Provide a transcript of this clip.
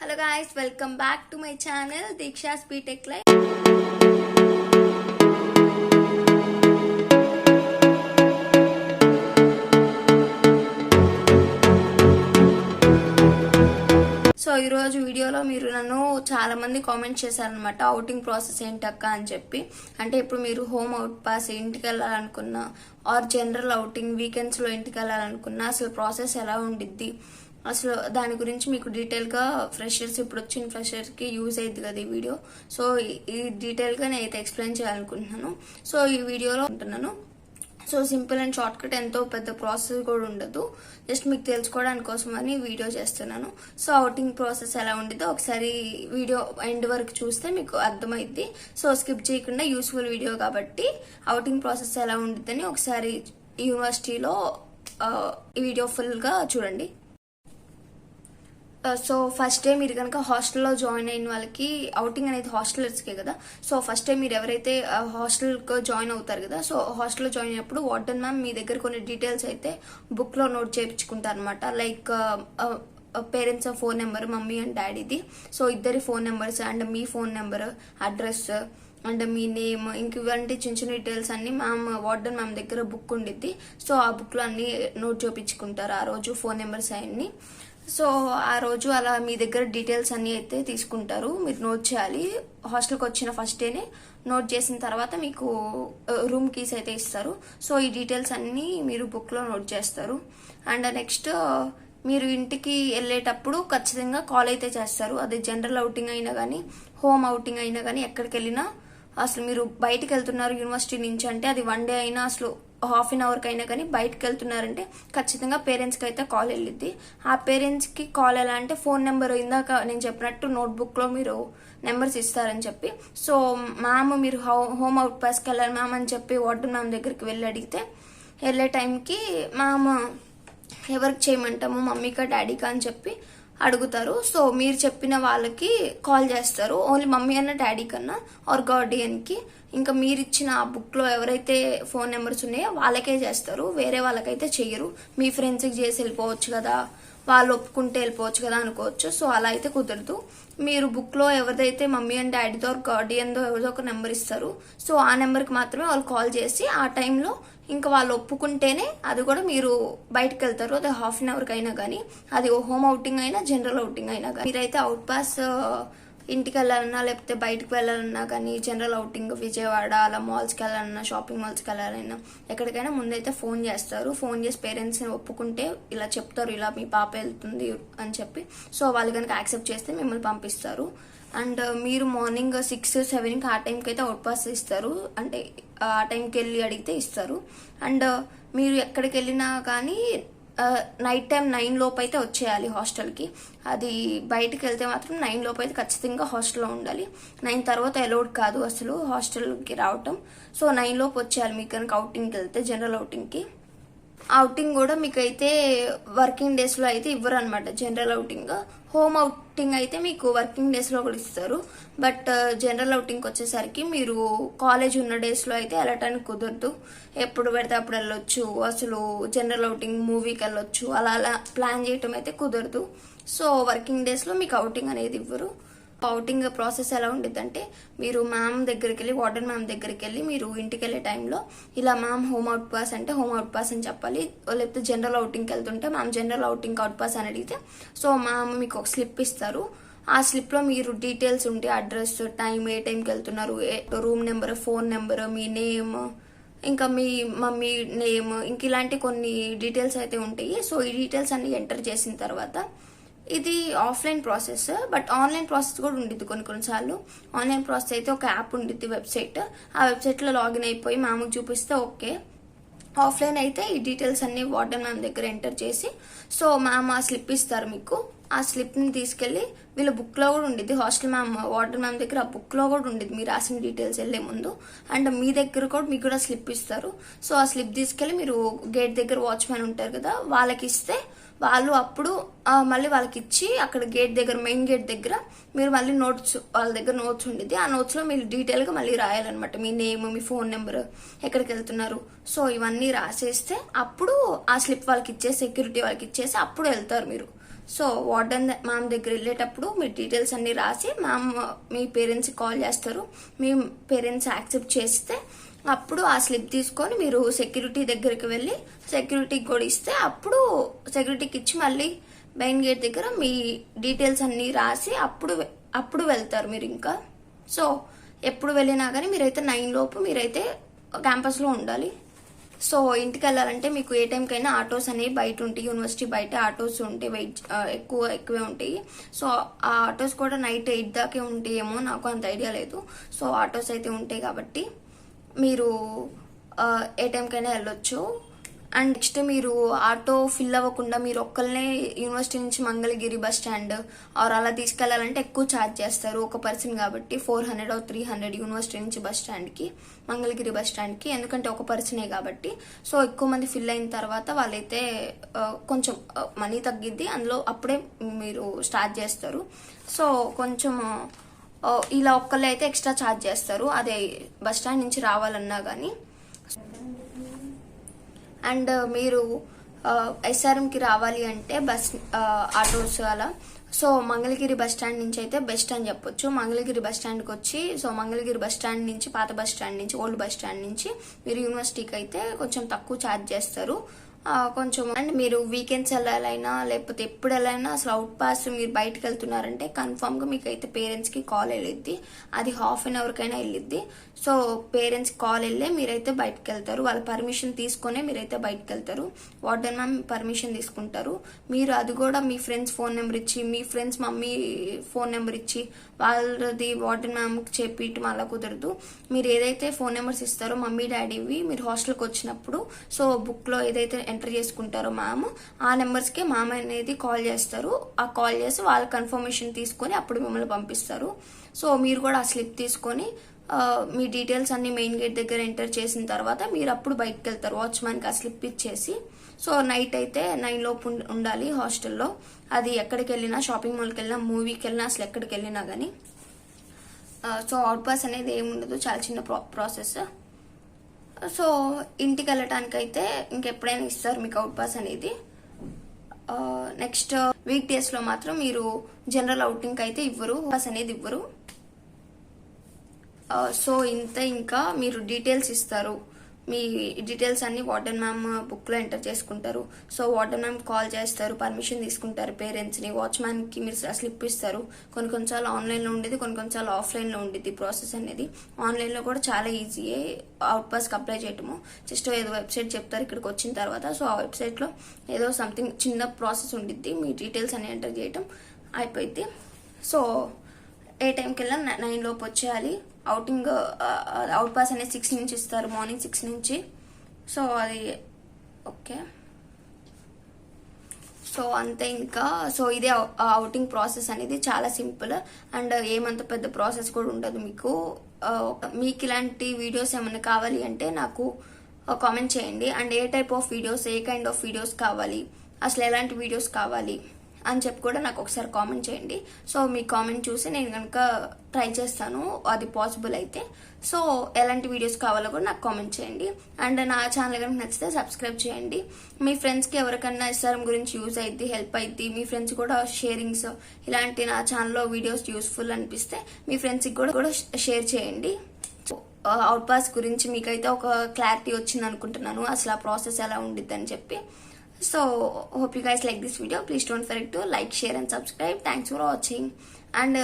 Hello guys, welcome back to my channel Diksha's BTech Life. So ఈ రోజు వీడియోలో మీరు నన్ను చాలా మంది కామెంట్ చేశారనమాట, అవుటింగ్ ప్రాసెస్ ఏంటక్క అని చెప్పి. అంటే ఇప్పుడు మీరు హోమ్ అవుట్ పాస్ ఇంటికి వెళ్ళాలనుకున్నా ఆర్ జనరల్ అవుటింగ్ వీకెండ్స్ లో ఇంటికి వెళ్ళాలనుకున్నా అసలు ప్రాసెస్ ఎలా ఉండిద్ది, అసలు దాని గురించి మీకు డీటెయిల్ గా ఫ్రెషర్స్ ఇప్పుడు వచ్చిన ఫ్రెషర్ కి యూజ్ అయ్యింది కదా ఈ వీడియో. సో ఈ డీటెయిల్ గా నేనైతే ఎక్స్ప్లెయిన్ చేయాలనుకుంటున్నాను. సో ఈ వీడియోలో ఉంటున్నాను. So simple and short cut, ఎంతో పెద్ద ప్రాసెస్ కూడా ఉండదు, జస్ట్ మీకు తెలుసుకోవడానికి కోసం అని వీడియో చేస్తున్నాను. సో అవుటింగ్ ప్రాసెస్ ఎలా ఉండిద్దో ఒకసారి వీడియో ఎండ్ వరకు చూస్తే మీకు అర్థమైద్ది. సో స్కిప్ చేయకుండా యూస్ఫుల్ వీడియో కాబట్టి అవుటింగ్ ప్రాసెస్ ఎలా ఉండిద్దని ఒకసారి యూనివర్సిటీలో ఈ వీడియో ఫుల్ గా చూడండి. సో ఫస్ట్ డే మీరు కనుక హాస్టల్లో జాయిన్ అయిన వాళ్ళకి అవుటింగ్ అనేది హాస్టలర్స్కే కదా. సో ఫస్ట్ డే మీరు ఎవరైతే హాస్టల్కి జాయిన్ అవుతారు కదా, సో హాస్టల్లో జాయిన్ అయినప్పుడు వార్డెన్ మ్యామ్ మీ దగ్గర కొన్ని డీటెయిల్స్ అయితే బుక్లో నోట్ చేయించుకుంటారు అనమాట. Like parents phone number, mummy and డాడీది, సో ఇద్దరి ఫోన్ నెంబర్స్ అండ్ మీ ఫోన్ నెంబర్, అడ్రస్ అండ్ మీ నేమ్, ఇంక ఇవంటి చిన్న చిన్న డీటెయిల్స్ అన్ని మ్యామ్ వార్డెన్ మ్యామ్ దగ్గర బుక్ ఉండిద్ది. సో ఆ బుక్లో అన్ని నోట్ చేయించుకుంటారు ఆ రోజు ఫోన్ నెంబర్స్ అన్ని. సో ఆ రోజు అలా మీ దగ్గర డీటెయిల్స్ అన్ని అయితే తీసుకుంటారు, మీరు నోట్ చేయాలి. హాస్టల్కి వచ్చిన ఫస్ట్ డేనే నోట్ చేసిన తర్వాత మీకు రూమ్ కీస్ అయితే ఇస్తారు. సో ఈ డీటెయిల్స్ అన్ని మీరు బుక్లో నోట్ చేస్తారు. అండ్ నెక్స్ట్ మీరు ఇంటికి వెళ్ళేటప్పుడు ఖచ్చితంగా కాల్ అయితే చేస్తారు. అది జనరల్ అవుటింగ్ అయినా కానీ హోమ్ అవుటింగ్ అయినా కానీ ఎక్కడికి వెళ్ళినా అసలు మీరు బయటకు వెళ్తున్నారు యూనివర్సిటీ నుంచి అంటే అది వన్ డే అయినా అసలు హాఫ్ అన్ అవర్కి అయినా కానీ బయటకు వెళ్తున్నారంటే ఖచ్చితంగా పేరెంట్స్కి అయితే కాల్ వెళ్ళిద్ది. ఆ పేరెంట్స్కి కాల్ ఎలా అంటే ఫోన్ నెంబర్ ఇందాక నేను చెప్పినట్టు నోట్బుక్లో మీరు నెంబర్స్ ఇస్తారని చెప్పి, సో మ్యామ్ మీరు హోమ్ అవుట్ పాస్కి వెళ్ళాలి మ్యామ్ అని చెప్పి వార్డెన్ మ్యామ్ దగ్గరికి వెళ్ళి అడిగితే వెళ్ళే టైంకి మ్యామ్ ఎవరికి చేయమంటాము, మమ్మీకా డాడీకా అని చెప్పి అడుగుతారు. సో మీరు చెప్పిన వాళ్ళకి కాల్ చేస్తారు, ఓన్లీ మమ్మీ అన్న డాడీ కన్నా ఆర్ గార్డియన్కి. ఇంకా మీరు ఇచ్చిన ఆ బుక్లో ఎవరైతే ఫోన్ నెంబర్స్ ఉన్నాయో వాళ్ళకే చేస్తారు, వేరే వాళ్ళకైతే చెయ్యరు. మీ ఫ్రెండ్స్కి చేసి వెళ్ళిపోవచ్చు కదా, వాళ్ళు ఒప్పుకుంటే వెళ్ళిపోవచ్చు కదా అనుకోవచ్చు. సో అలా అయితే కుదరదు. మీరు బుక్లో ఎవరిదైతే మమ్మీ అండ్ డాడీతో గార్డియన్తో ఎవరిదో ఒక నెంబర్ ఇస్తారు, సో ఆ నెంబర్కి మాత్రమే వాళ్ళు కాల్ చేసి ఆ టైంలో ఇంకా వాళ్ళు ఒప్పుకుంటేనే అది కూడా మీరు బయటకు వెళ్తారు. అది హాఫ్ అన్ అవర్కి అయినా కానీ, అది హోమ్ అవుటింగ్ అయినా జనరల్ అవుటింగ్ అయినా కానీ. మీరైతే అవుట్ పాస్ ఇంటికి వెళ్ళాలన్నా లేకపోతే బయటకు వెళ్ళాలన్నా కానీ జనరల్ అవుటింగ్ విజయవాడ అలా మాల్స్కి వెళ్ళాలన్నా షాపింగ్ మాల్స్కి వెళ్ళాలన్నా ఎక్కడికైనా ముందైతే ఫోన్ చేస్తారు. ఫోన్ చేసి పేరెంట్స్ని ఒప్పుకుంటే ఇలా చెప్తారు, ఇలా మీ పాప వెళ్తుంది అని చెప్పి. సో వాళ్ళు కనుక యాక్సెప్ట్ చేస్తే మిమ్మల్ని పంపిస్తారు. అండ్ మీరు మార్నింగ్ 6-7కి ఆ టైంకి అయితే అవుట్ పాస్ ఇస్తారు, అంటే ఆ టైంకి వెళ్ళి అడిగితే ఇస్తారు. అండ్ మీరు ఎక్కడికి వెళ్ళినా కానీ నైట్ టైం 9 లోపు అయితే వచ్చేయాలి హాస్టల్కి. అది బయటకు వెళ్తే మాత్రం 9 లోపు అయితే ఖచ్చితంగా హాస్టల్లో ఉండాలి. 9 తర్వాత అలౌడ్ కాదు అసలు హాస్టల్కి రావటం. సో 9 లోపు వచ్చేయాలి మీకు కనుక అవుటింగ్కి వెళ్తే జనరల్ అవుటింగ్కి. అవుటింగ్ కూడా మీకైతే వర్కింగ్ డేస్లో అయితే ఇవ్వరు అనమాట జనరల్ అవుటింగ్. హోమ్ అవుటింగ్ అయితే మీకు వర్కింగ్ డేస్లో కూడా ఇస్తారు. బట్ జనరల్ అవుటింగ్కి వచ్చేసరికి మీరు కాలేజ్ ఉన్న డేస్లో అయితే వెళ్ళటానికి కుదరదు. ఎప్పుడు పెడితే అప్పుడు వెళ్ళొచ్చు, అసలు జనరల్ అవుటింగ్ మూవీకి వెళ్ళొచ్చు, అలా అలా ప్లాన్ చేయటం అయితే కుదరదు. సో వర్కింగ్ డేస్లో మీకు అవుటింగ్ అనేది ఇవ్వరు. అవుటింగ్ ప్రాసెస్ ఎలా ఉండిద్దంటే మీరు మ్యామ్ దగ్గరికి వెళ్ళి వార్డెన్ మ్యామ్ దగ్గరికి వెళ్ళి మీరు ఇంటికి వెళ్ళే టైంలో ఇలా మ్యామ్ హోమ్ అవుట్ పాస్ అంటే హోమ్ అవుట్ పాస్ అని చెప్పాలి. లేకపోతే జనరల్ అవుటింగ్కి వెళ్తుంటే ma'am general outing out pass అని అడిగితే సో మ్యామ్ మీకు ఒక స్లిప్ ఇస్తారు. ఆ స్లిప్లో మీరు డీటెయిల్స్ ఉంటే అడ్రస్, టైం, ఏ టైంకి వెళ్తున్నారు, రూమ్ నెంబర్, ఫోన్ నెంబర్, మీ నేమ్, ఇంకా మీ మమ్మీ నేమ్, ఇంక ఇలాంటి కొన్ని డీటెయిల్స్ అయితే ఉంటాయి. సో ఈ డీటెయిల్స్ అన్ని ఎంటర్ చేసిన తర్వాత ఇది offline process. But online process కూడా ఉండిద్ది కొన్నిసార్లు. ఆన్లైన్ ప్రాసెస్ అయితే ఒక యాప్ ఉండిద్ది, వెబ్సైట్. ఆ వెబ్సైట్లో లాగిన్ అయిపోయి మ్యామ్కి చూపిస్తే ఓకే. ఆఫ్లైన్ అయితే ఈ డీటెయిల్స్ అన్ని వార్డెన్ మ్యామ్ దగ్గర ఎంటర్ చేసి సో మ్యామ్ ఆ స్లిప్ ఇస్తారు మీకు. ఆ స్లిప్ని తీసుకెళ్లి వీళ్ళ బుక్లో కూడా ఉండిద్ది, హాస్టల్ మ్యామ్ వార్డెన్ మ్యామ్ దగ్గర ఆ బుక్లో కూడా ఉండిద్ది మీరు రాసిన డీటెయిల్స్ వెళ్లే ముందు. అండ్ మీ దగ్గర కూడా మీకు కూడా స్లిప్ ఇస్తారు. సో ఆ స్లిప్ తీసుకెళ్లి మీరు గేట్ దగ్గర వాచ్మెన్ ఉంటారు కదా వాళ్ళకి ఇస్తే వాళ్ళు అప్పుడు మళ్ళీ వాళ్ళకి ఇచ్చి అక్కడ గేట్ దగ్గర మెయిన్ గేట్ దగ్గర మీరు మళ్ళీ నోట్స్, వాళ్ళ దగ్గర నోట్స్ ఉండిద్ది. ఆ నోట్స్లో మీరు డీటెయిల్గా మళ్ళీ రాయాలన్నమాట, మీ నేమ్, మీ ఫోన్ నెంబర్, ఎక్కడికి వెళ్తున్నారు, సో ఇవన్నీ రాసేస్తే అప్పుడు ఆ స్లిప్ వాళ్ళకి ఇచ్చేసి సెక్యూరిటీ వాళ్ళకి ఇచ్చేసి అప్పుడు వెళ్తారు మీరు. సో వార్డెన్ మ్యామ్ దగ్గర వెళ్ళేటప్పుడు మీ డీటెయిల్స్ అన్ని రాసి మ్యామ్ మీ పేరెంట్స్కి కాల్ చేస్తారు. మీ పేరెంట్స్ యాక్సెప్ట్ చేస్తే అప్పుడు ఆ స్లిప్ తీసుకొని మీరు సెక్యూరిటీ దగ్గరికి వెళ్ళి సెక్యూరిటీకి కూడా ఇస్తే అప్పుడు సెక్యూరిటీకి ఇచ్చి మళ్ళీ మెయిన్ గేట్ దగ్గర మీ డీటెయిల్స్ అన్ని రాసి అప్పుడు వెళ్తారు మీరు. ఇంకా సో ఎప్పుడు వెళ్ళినా కానీ మీరైతే 9 లోపు మీరైతే క్యాంపస్లో ఉండాలి. సో ఇంటికి వెళ్ళాలంటే మీకు ఏ టైంకైనా ఆటోస్ అనేవి బయట ఉంటాయి, యూనివర్సిటీ బయట ఆటోస్ ఉంటాయి, ఎక్కువే ఉంటాయి. సో ఆ ఆటోస్ కూడా నైట్ 8 దాకే ఉంటాయేమో, నాకు అంత ఐడియా లేదు. సో ఆటోస్ అయితే ఉంటాయి కాబట్టి మీరు ఏ టైంకైనా వెళ్ళొచ్చు. అండ్ నెక్స్ట్ మీరు ఆటో ఫిల్ అవ్వకుండా మీరు ఒక్కళ్ళనే యూనివర్సిటీ నుంచి మంగళగిరి బస్ స్టాండ్ ఆర్ అలా తీసుకెళ్లాలంటే ఎక్కువ ఛార్జ్ చేస్తారు ఒక పర్సన్ కాబట్టి 400 or 300 యూనివర్సిటీ నుంచి బస్ స్టాండ్కి, మంగళగిరి బస్ స్టాండ్కి, ఎందుకంటే ఒక పర్సనే కాబట్టి. సో ఎక్కువ మంది ఫిల్ అయిన తర్వాత వాళ్ళైతే కొంచెం మనీ తగ్గిద్ది, అందులో అప్పుడే మీరు స్టార్ట్ చేస్తారు. సో కొంచెం ఇలా ఒక్కళ్ళే అయితే ఎక్స్ట్రా ఛార్జ్ చేస్తారు అదే బస్ స్టాండ్ నుంచి రావాలన్నా కానీ. అండ్ మీరు ఎస్ఆర్ఎంకి రావాలి అంటే బస్ ఆటోస్ అలా. సో మంగళగిరి బస్ స్టాండ్ నుంచి అయితే బెస్ట్ అని చెప్పొచ్చు. మంగళగిరి బస్ స్టాండ్కి వచ్చి సో మంగళగిరి బస్ స్టాండ్ నుంచి పాత బస్ స్టాండ్ నుంచి ఓల్డ్ బస్ స్టాండ్ నుంచి మీరు యూనివర్సిటీకి అయితే కొంచెం తక్కువ ఛార్జ్ చేస్తారు కొంచెం. అండ్ మీరు వీకెండ్స్ వెళ్ళాలైనా లేకపోతే ఎప్పుడు వెళ్ళైనా అసలు అవుట్ పాస్ మీరు బయటకు వెళ్తున్నారంటే కన్ఫామ్గా మీకు అయితే పేరెంట్స్కి కాల్ వెళ్ళిద్ది, అది ½ an hour కైనా వెళ్ళిద్ది. సో పేరెంట్స్ కాల్ వెళ్ళే మీరైతే బయటకు వెళ్తారు, వాళ్ళ పర్మిషన్ తీసుకునే మీరైతే బయటకు వెళ్తారు. వార్డెన్ మ్యామ్ పర్మిషన్ తీసుకుంటారు. మీరు అది కూడా మీ ఫ్రెండ్స్ ఫోన్ నెంబర్ ఇచ్చి మీ ఫ్రెండ్స్ మమ్మీ ఫోన్ నెంబర్ ఇచ్చి వాళ్ళది వార్డెన్ మ్యామ్కి చెప్పి ఇటు మళ్ళీ కుదరదు. మీరు ఏదైతే ఫోన్ నెంబర్స్ ఇస్తారో మమ్మీ డాడీవి మీరు హాస్టల్కి వచ్చినప్పుడు సో బుక్లో ఏదైతే ఎంటర్ చేసుకుంటారో మ్యామ్ ఆ నెంబర్స్కి మ్యామ్ అనేది కాల్ చేస్తారు. ఆ కాల్ చేసి వాళ్ళ కన్ఫర్మేషన్ తీసుకొని అప్పుడు మిమ్మల్ని పంపిస్తారు. సో మీరు కూడా ఆ స్లిప్ తీసుకొని మీ డీటెయిల్స్ అన్ని మెయిన్ గేట్ దగ్గర ఎంటర్ చేసిన తర్వాత మీరు అప్పుడు బయటకు వెళ్తారు వాచ్మ్యాన్కి ఆ స్లిప్ ఇచ్చేసి. సో నైట్ అయితే 9 లోపు ఉండాలి హాస్టల్లో. అది ఎక్కడికి వెళ్ళినా, షాపింగ్ మాల్కి వెళ్ళినా, మూవీకి వెళ్ళినా, అసలు ఎక్కడికి వెళ్ళినా కానీ. సో అవుట్ పాస్ అనేది ఏముండదు, చాలా చిన్న ప్రాసెస్. సో ఇంటికి వెళ్ళటానికి అయితే ఇంకెప్పుడైనా ఇస్తారు మీకు అవుట్ పాస్ అనేది. నెక్స్ట్ వీక్ డేస్లో మాత్రం మీరు జనరల్ అవుటింగ్ అయితే ఇవ్వరు, పాస్ అనేది ఇవ్వరు. సో ఇంత ఇంకా మీరు డీటెయిల్స్ ఇస్తారు, మీ డీటెయిల్స్ అన్ని వార్డెన్ మ్యామ్ బుక్లో ఎంటర్ చేసుకుంటారు. సో వార్డెన్ మ్యామ్ కాల్ చేస్తారు, పర్మిషన్ తీసుకుంటారు పేరెంట్స్ని, వాచ్మ్యాన్కి మీరు స్లిప్ ఇస్తారు. కొన్నిసార్లు ఆన్లైన్లో ఉండేది, కొన్నిసార్లు ఆఫ్లైన్లో ఉండేది ప్రాసెస్ అనేది. ఆన్లైన్లో కూడా చాలా ఈజీయే అవుట్ పాస్కి అప్లై చేయటము. జస్ట్ ఏదో వెబ్సైట్ చెప్తారు ఇక్కడికి వచ్చిన తర్వాత. సో ఆ వెబ్సైట్లో ఏదో సంథింగ్ చిన్న ప్రాసెస్ ఉండిద్ది, మీ డీటెయిల్స్ అన్ని ఎంటర్ చేయటం అయిపోయింది. సో ఏ టైంకి వెళ్ళినా 9 లోపు వచ్చేయాలి. అవుట్ పాస్ అనేది 6 నుంచి ఇస్తారు, మార్నింగ్ 6 నుంచి. సో అది ఓకే. సో అంతే ఇంకా. సో ఇదే అవుటింగ్ ప్రాసెస్ అనేది చాలా సింపుల్ అండ్ ఏమంత పెద్ద ప్రాసెస్ కూడా ఉండదు మీకు. మీకు ఇలాంటి వీడియోస్ ఏమైనా కావాలి అంటే నాకు కామెంట్ చేయండి. And A type of videos, A kind of videos కావాలి, అసలు ఎలాంటి వీడియోస్ కావాలి అని చెప్పి కూడా నాకు ఒకసారి కామెంట్ చేయండి. సో మీ కామెంట్ చూసి నేను కనుక ట్రై చేస్తాను అది పాసిబుల్ అయితే. సో ఎలాంటి వీడియోస్ కావాలో కూడా నాకు కామెంట్ చేయండి. అండ్ నా ఛానల్ కనుక నచ్చితే సబ్స్క్రైబ్ చేయండి. మీ ఫ్రెండ్స్కి ఎవరికన్నా ఎస్ఆర్ఎం గురించి యూజ్ అయింది, హెల్ప్ అయింది, మీ ఫ్రెండ్స్ కూడా షేరింగ్స్ ఇలాంటి నా ఛానల్లో వీడియోస్ యూస్ఫుల్ అనిపిస్తే మీ ఫ్రెండ్స్కి కూడా షేర్ చేయండి. అవుట్ పాస్ గురించి మీకైతే ఒక క్లారిటీ వచ్చింది అనుకుంటున్నాను, అసలు ఆ ప్రాసెస్ ఎలా ఉండిద్ది అని చెప్పి. So hope you guys like this video. Please don't forget to like, share and subscribe. Thanks for watching. And